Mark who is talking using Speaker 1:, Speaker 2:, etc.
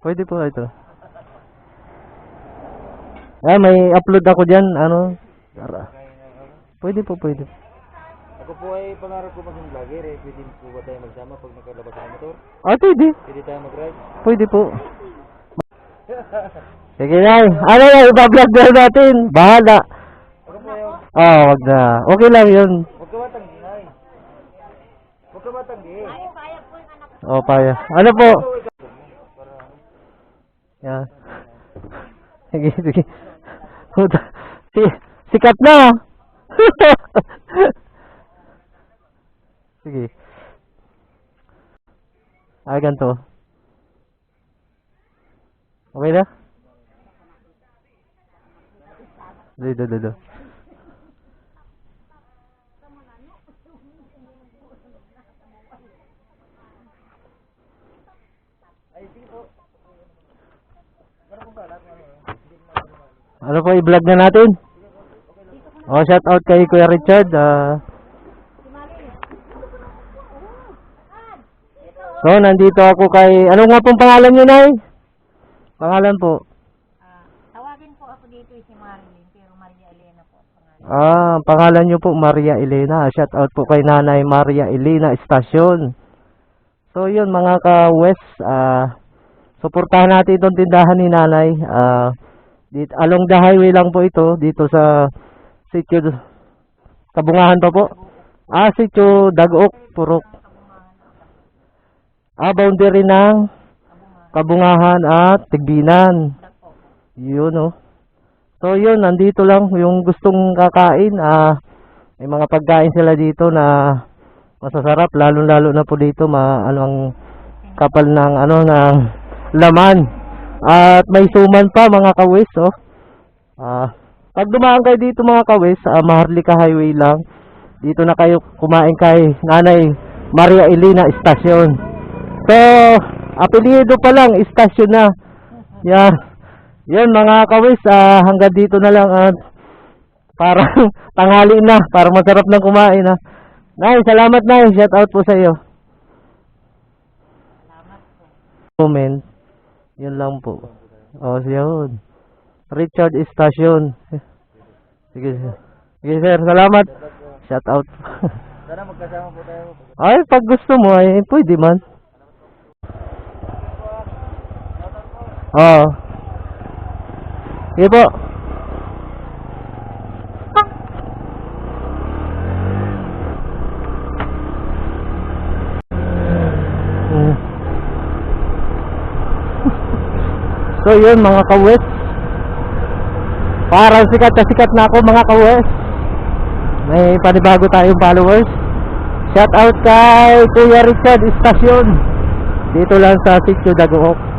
Speaker 1: Pwede po ito. May upload ako dyan, ano. Pwede po, pwede.
Speaker 2: Ako po ay pangarap ko maging vlogger eh. Pwede po ba tayo magsama pag nakalabas ng motor?
Speaker 1: Pwede.
Speaker 2: Pwede tayo mag-ride?
Speaker 1: Pwede po. Sige na. Ano yan, iba-vlog na natin. Bahala.
Speaker 2: Ako po yung...
Speaker 1: Wag na. Okay lang yun.
Speaker 2: Huwag ka matanggi, ay. Huwag ka matanggi.
Speaker 1: Paya. Ano po? Yan. Sige, sige. Sikat na. Sige. Ganito. Okay na? Do. Ano po i-vlog na natin? Shout out kay Kuya Richard. So, nandito ako kay... Ano nga pong pangalan niyo, Nay? Pangalan po?
Speaker 3: Tawagin po ako dito si Marilyn, pero Maria Elena po pangalan.
Speaker 1: Pangalan niyo po Maria Elena. Shout out po kay Nanay Maria Elena Estacion. So, yun mga ka-West. Suportahan natin itong tindahan ni Nanay. Along the highway lang po ito. Dito sa Sitio Kabungahan pa po. Sitio Dagook, Purok. Boundary ng Kabungahan at Tigbinan. Yun So yun, nandito lang yung gustong kakain. May mga pagkain sila dito na masasarap, lalo na po dito ang kapal ng ng laman. At may suman pa mga kawis. Pag dumaan kayo dito mga kawis, Maharlika Highway lang. Dito na kayo kumain kay Nanay Maria Elena Estacion. So, apelyido pa lang, istasyon na. Yan mga kawis, hanggang dito na lang at para tanghali na, para masarap na kumain Nay, salamat Nay, shout out po sa iyo.
Speaker 3: Salamat po.
Speaker 1: Comment, yun lang po. Yun. Richard Estacion. Sige sir, salamat. Shout out.
Speaker 2: Sana magkasama po tayo.
Speaker 1: Pag gusto mo pwede man. Sige po. So yun mga kawes. Parang sikat na ako mga kawes. May panibago tayong followers. Shout out kay Kuya Richard Estacion. Dito lang sa Sitio Dagook.